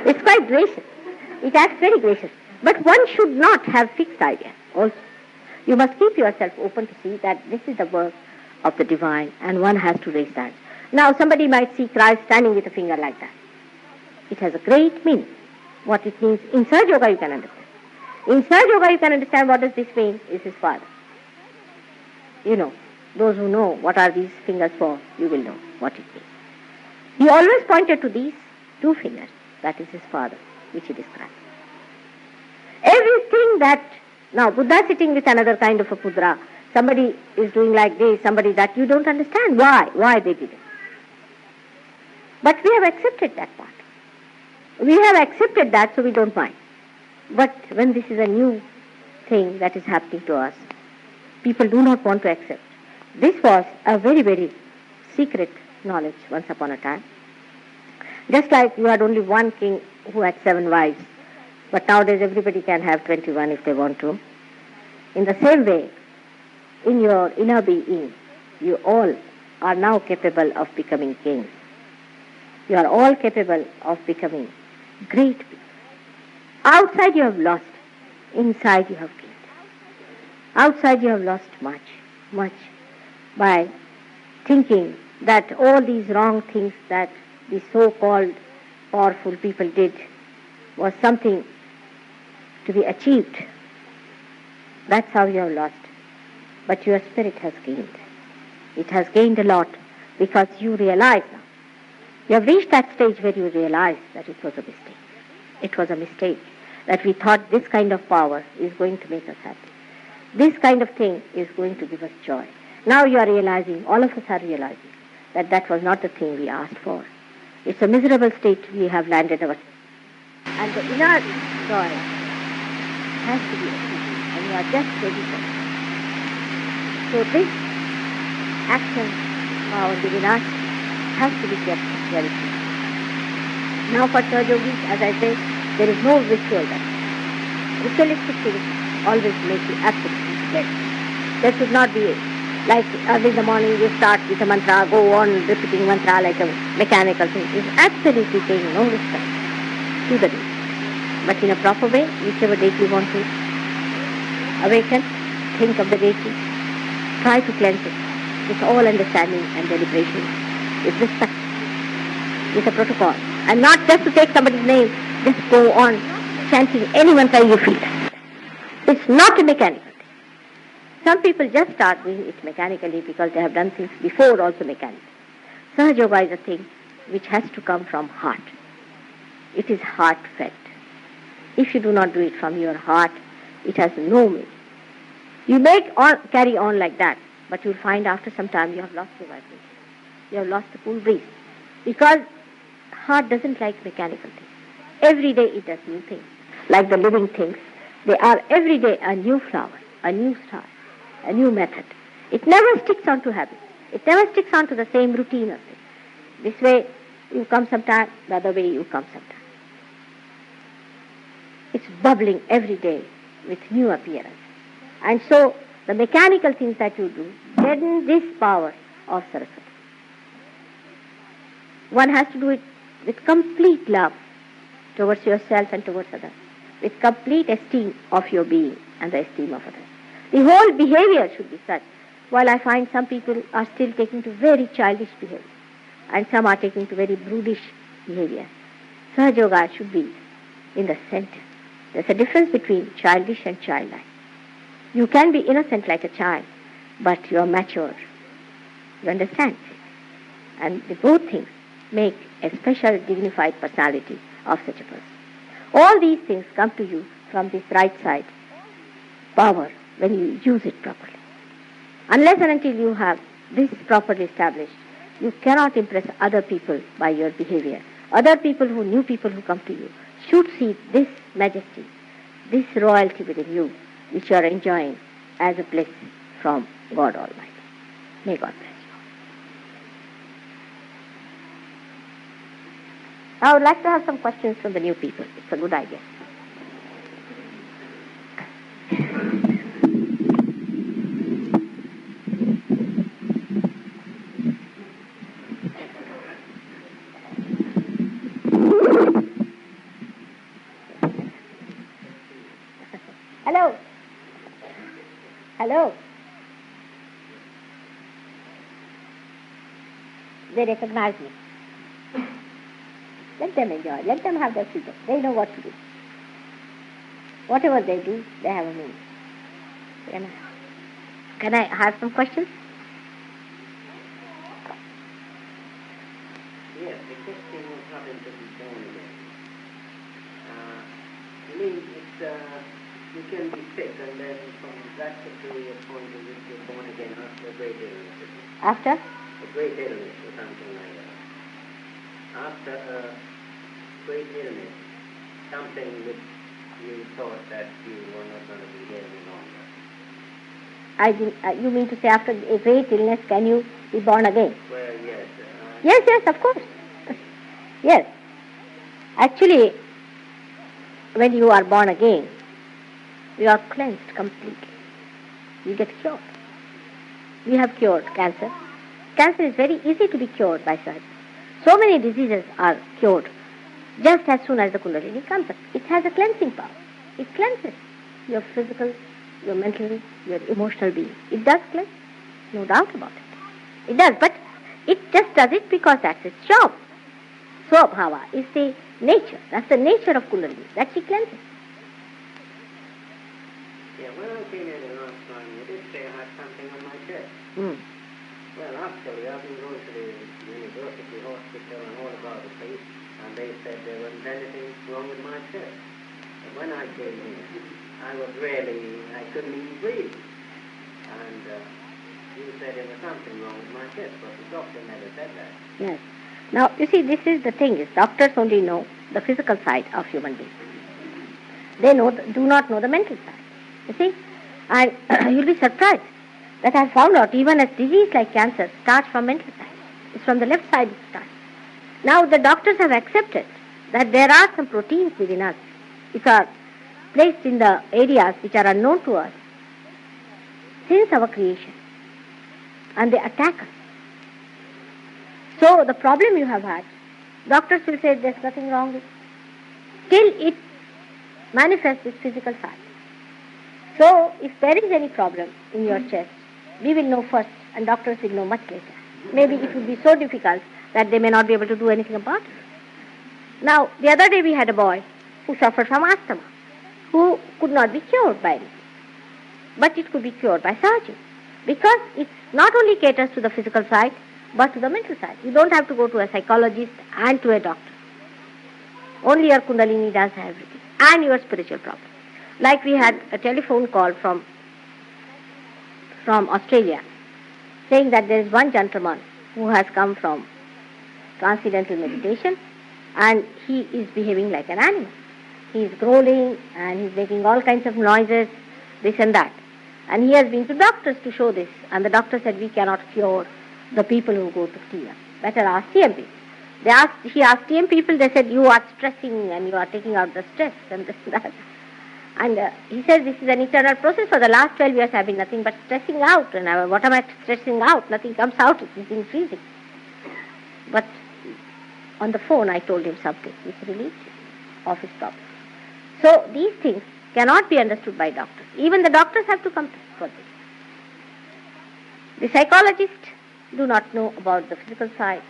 It's quite gracious. It acts very gracious. But one should not have fixed ideas also. You must keep yourself open to see that this is the work of the divine and one has to raise that. Now somebody might see Christ standing with a finger like that. It has a great meaning. What it means in Surge Yoga you can understand. In Surge Yoga you can understand what does this mean is his father. Those who know what are these fingers for, you will know what it means. He always pointed to these two fingers. That is his father, which he describes. Everything that, now Buddha sitting with another kind of a pudra, somebody is doing like this, somebody that, you don't understand why they did it. But we have accepted that part. We have accepted that, so we don't mind. But when this is a new thing that is happening to us, people do not want to accept. This was a very, very secret knowledge once upon a time. Just like you had only one king who had 7 wives, but nowadays everybody can have 21 if they want to. In the same way, in your inner being, you all are now capable of becoming kings. You are all capable of becoming great people. Outside you have lost, inside you have gained. Outside you have lost much, much, by thinking that all these wrong things that the so-called powerful people did was something to be achieved. That's how you have lost. But your spirit has gained. It has gained a lot because you realize now. You have reached that stage where you realize that it was a mistake. It was a mistake that we thought this kind of power is going to make us happy. This kind of thing is going to give us joy. Now you are realizing, all of us are realizing, that that was not the thing we asked for. It's a miserable state we have landed ourselves. And the inner joy has to be achieved, and you are just ready for it. So this action power within us has to be kept very clear. Now for Surge Yogis, as I say, there is no ritual there. Ritualistic things always make you absolutely dead. There should not be like early in the morning you start with a mantra, go on repeating mantra like a mechanical thing. It's absolutely paying no respect to the deity. But in a proper way, whichever deity you want to awaken, think of the deity, try to cleanse it with all understanding and deliberation, with respect, with a protocol. And not just to take somebody's name, just go on chanting any mantra you feel. It's not a mechanical thing. Some people just start doing it mechanically because they have done things before also mechanically. Sahaja Yoga is a thing which has to come from heart. It is heartfelt. If you do not do it from your heart, it has no meaning. You may carry on like that, but you'll find after some time you have lost your vibration. You have lost the cool breeze. Because heart doesn't like mechanical things. Every day it does new things. Like the living things, they are every day a new flower, a new star, a new method. It never sticks on to habits. It never sticks on to the same routine of things. This way you come sometime, the other way you come sometime. It's bubbling every day with new appearance. And so the mechanical things that you do deaden this power of Saraswati. One has to do it with complete love towards yourself and towards others, with complete esteem of your being and the esteem of others. The whole behavior should be such. While I find some people are still taking to very childish behavior, and some are taking to very brutish behavior, Sahaja Yoga should be in the center. There's a difference between childish and childlike. You can be innocent like a child, but you are mature. You understand? And the both things make a special dignified personality of such a person. All these things come to you from this right side power when you use it properly. Unless and until you have this properly established, you cannot impress other people by your behavior. Other people new people who come to you should see this majesty, this royalty within you, which you are enjoying as a blessing from God Almighty. May God bless you. I would like to have some questions from the new people. It's a good idea. Hello. Hello. They recognize me. Let them enjoy. Let them have their freedom. They know what to do. Whatever they do, they have a meaning. Can I have some questions? Yes, the question was having to be born again. I mean, you can be sick, and then from that particular point in which you're born again after a great illness. After? A great illness or something like that. After a great illness, something which you thought that you were not going to be here any longer. You mean to say after a great illness, can you be born again? Well, yes. Yes, of course. Yes. Actually, when you are born again, you are cleansed completely. You get cured. We have cured cancer. Cancer is very easy to be cured by surgery. So many diseases are cured just as soon as the kundalini comes up. It has a cleansing power. It cleanses your physical, your mental, your emotional being. It does cleanse, no doubt about it. It does, but it just does it because that's its job. Swabhava is the nature. That's the nature of kundalini, that she cleanses. Yeah, when I came in the last time, you did say I had something on my chest. Well, actually, I've been going to the university hospital and all about the place, and they said there wasn't anything wrong with my chest. But when I came in, I couldn't even breathe. And you said there was something wrong with my chest, but the doctor never said that. Yes. Now, you see, this is the thing, is doctors only know the physical side of human beings. They do not know the mental side. You see? And you'll be surprised that I found out even a disease like cancer starts from mental side. It's from the left side it starts. Now, the doctors have accepted that there are some proteins within us which are placed in the areas which are unknown to us since our creation. And they attack us. So, the problem you have had, doctors will say there's nothing wrong with it, till it manifests its physical side. So, if there is any problem in your chest, we will know first and doctors will know much later. Maybe it will be so difficult that they may not be able to do anything about it. Now, the other day we had a boy who suffered from asthma, who could not be cured by anything. But it could be cured by surgery. Because it not only caters to the physical side, but to the mental side. You don't have to go to a psychologist and to a doctor. Only your kundalini does everything. And your spiritual problem. Like we had a telephone call from Australia, saying that there is one gentleman who has come from transcendental meditation and he is behaving like an animal. He is growling and he is making all kinds of noises, this and that. And he has been to doctors to show this. And the doctor said, we cannot cure the people who go to TM. Better ask TM people. He asked TM people, they said, you are stressing and you are taking out the stress and this and that. And he says, this is an eternal process. For the last 12 years I have been nothing but stressing out. And what am I stressing out? Nothing comes out. It is increasing. But On the phone, I told him something which relieved him of his problem. So these things cannot be understood by doctors. Even the doctors have to come for this. The psychologists do not know about the physical side,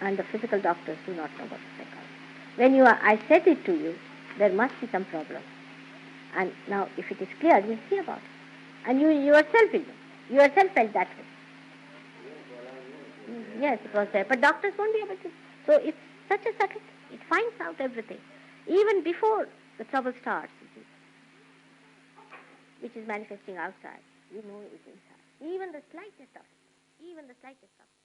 and the physical doctors do not know about the psychology. I said it to you, there must be some problem. And now, if it is clear, we'll see about it. And you yourself will know. You yourself felt that way. Yes, it was there. But doctors won't be able to. So it's such a subtle thing. It finds out everything. Even before the trouble starts, which is manifesting outside, you know it inside. Even the slightest of it. Even the slightest of it.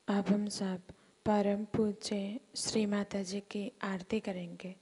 अब हम सब परम पूज्य श्री माता जी की आरती करेंगे।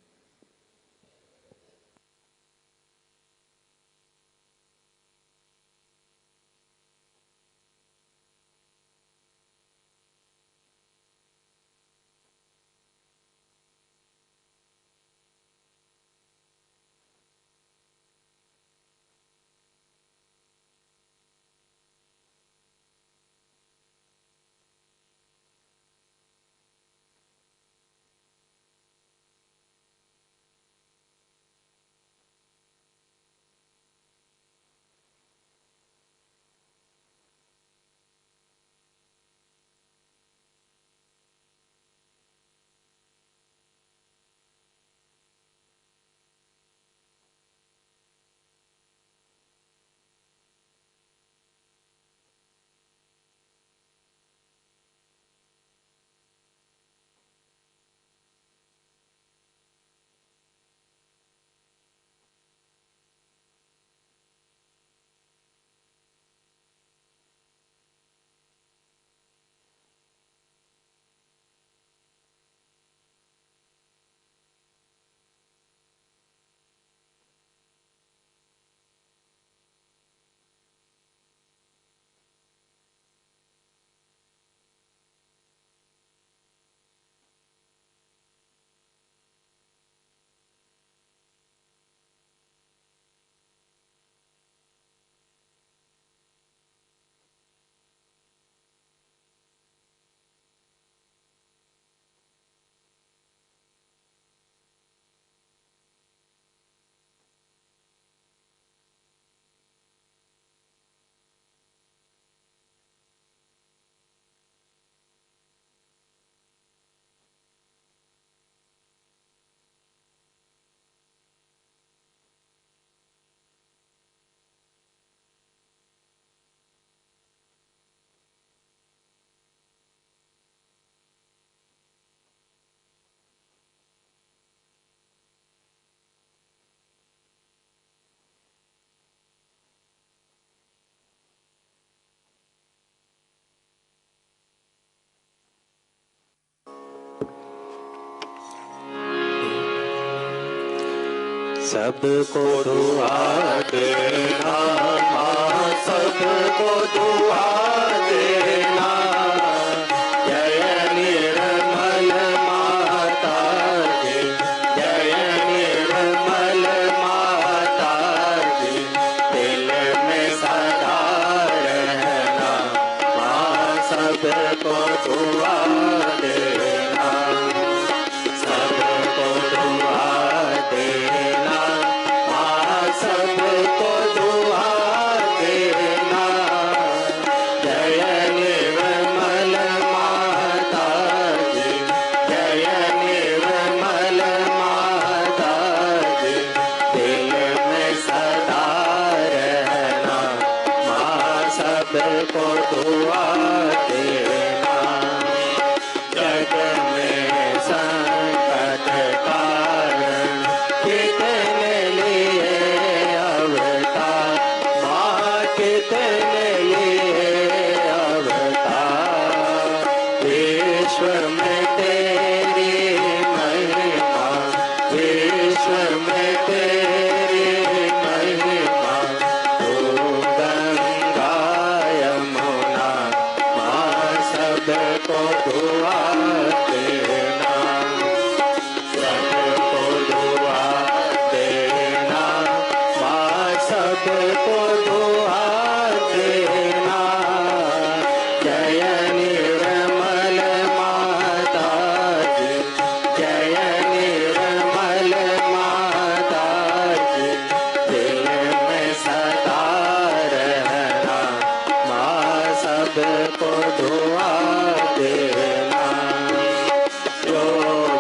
सबको दुआ देना माँ, सबको दुआ देना। जय निर्मल माता जी, जय निर्मल माता जी, दिल में सदा रहना माँ, सबको दुआ देना, सबको दुआ देना माँ, सबको दुआ देना। जय निर्मल माता जी, जय निर्मल माता जी, दिल में सदा रहना माँ, सबको दुआ देना। जग में संकट कारण कितने लिए अवतार माँ, कितने लिए अवतार। विश्व में तेरी महिमा, विश्व में तेरी महिमा। तू गंगा यमुना माँ, सबको दुआ देना, सबको दुआ देना माँ, सबको दुआ देना। जय निर्मल माता जी, जय निर्मल माता जी, दिल में सदा रहना माँ, सबको दुआ देना। जो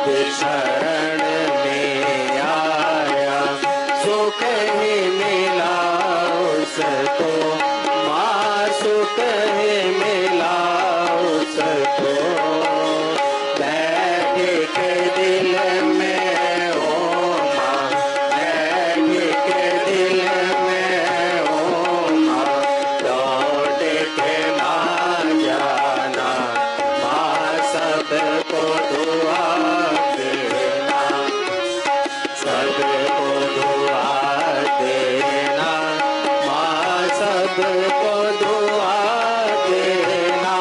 भी शरण में आया सुख ही मिला उसको माँ, सुख ही मिला उसको। बैठ के दिल में ओ माँ, बैठ के दिल में ओ माँ, लौट के ना जाना माँ, सबको दुआ देना, सबको दुआ देना माँ, सबको दुआ देना।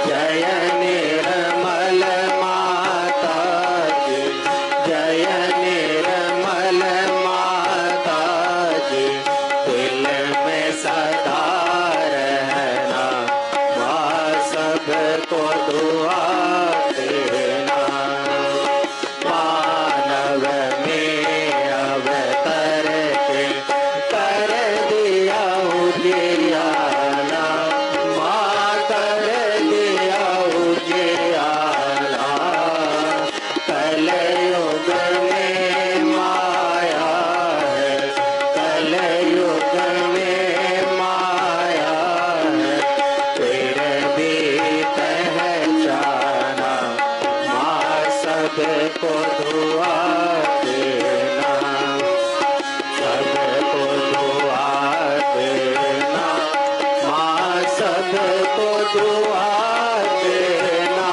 जय निर्मल माता जी, जय निर्मल माता जी, दिल में सदा रहना माँ, सबको दुआ देना। मानव में अवतर के कर दिया उजियाला माँ, कर दिया उजियाला। कलयुग में माया है, कलयुग में माया है, फिर भी पहचाना माँ, सबको दुआ देना, सबको दुआ देना माँ, सबको दुआ देना।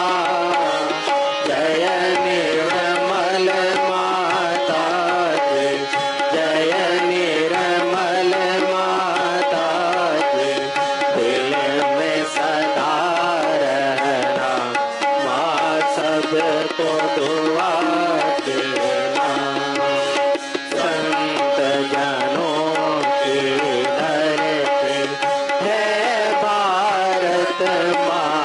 जय निर्मल माता जी, जय निर्मल माता जी, दिल में सदा रहना माँ, सबको दुआ देना। संत जनों की धरती है भारत माँ,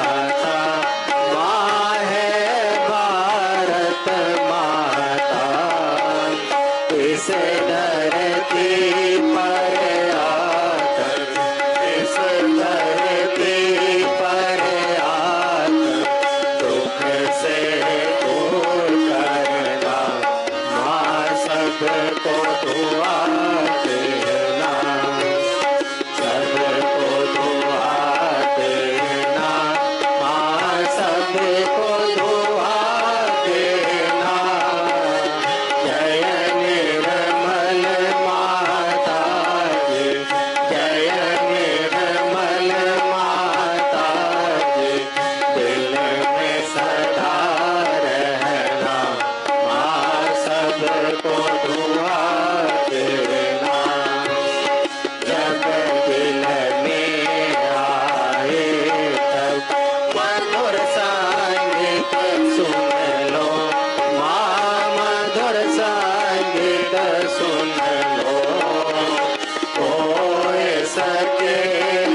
सके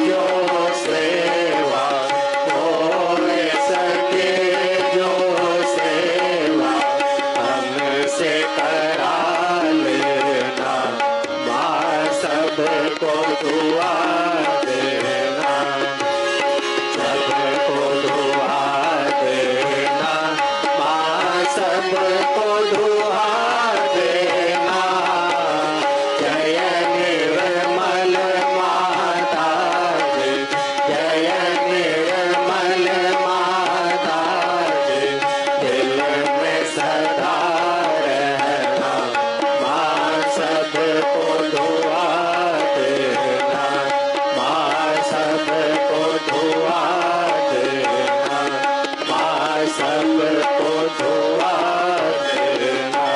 जो सेवा, हो सके जो सेवा हमसे करा लेना, माँ सबको दुआ देना, सबको दुआ देना, माँ सबको दुआ देना। जय निर्मल माता जी, जय निर्मल माता जी, दिल में सदा रहना, माँ सबको दुआ देना, माँ सबको दुआ देना, माँ सबको दुआ देना।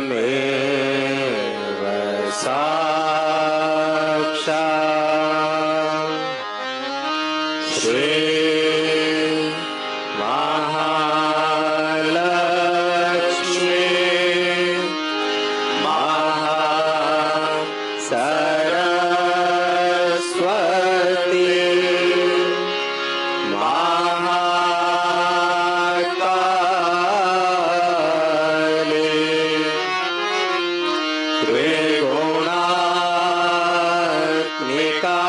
त्वमेव साक्षात् श्री महालक्ष्मी महासरस्वती महाकाली त्रिगुणात्मिका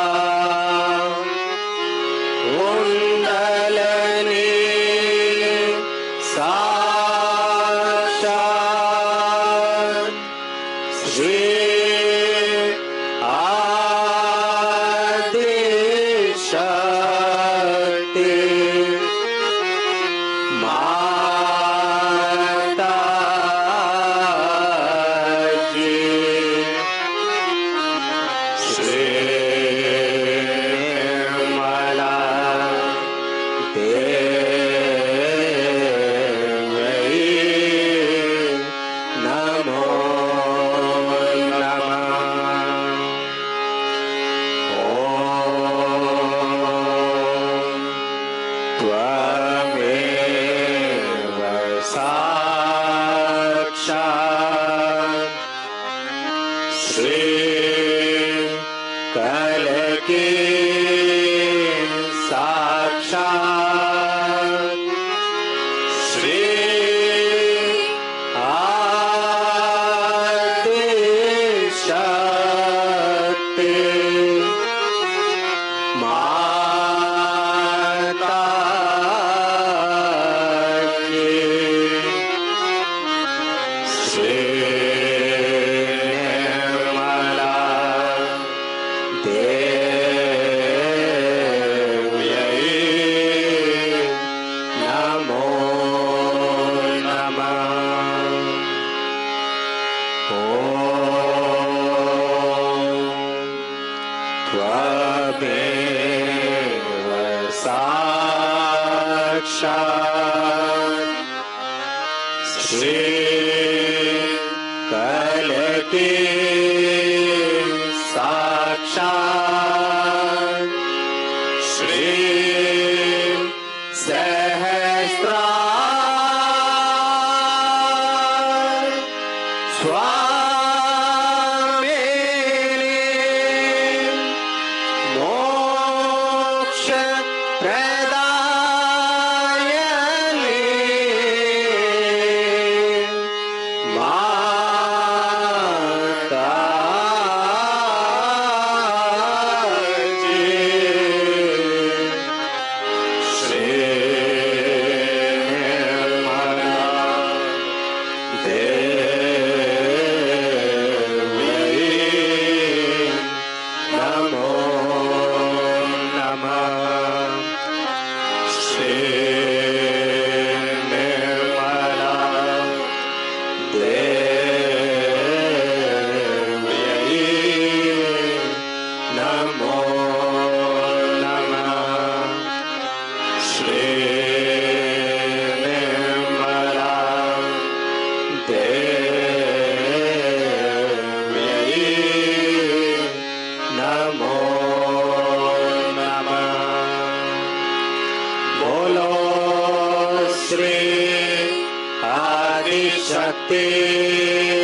कुंडलिनी साक्षात् श्री आदिशक्ति माता जी। श्री निर्मला देवी नमो नमः। त्वमेव साक्षात् श्री कलकी साक्षात् श्री आदिशक्ति माता जी। श्री निर्मला देवी नमो नमः। त्वमेव साक्षात् श्री कलकी साक्षात् श्री सहस्रार स्वामिनी मोक्ष प्रदायिनी माता जी। श्री निर्मला देवी नमो नमः। Shri Nirmal Dham Namo Namah. Bolo Shri Adi Shakti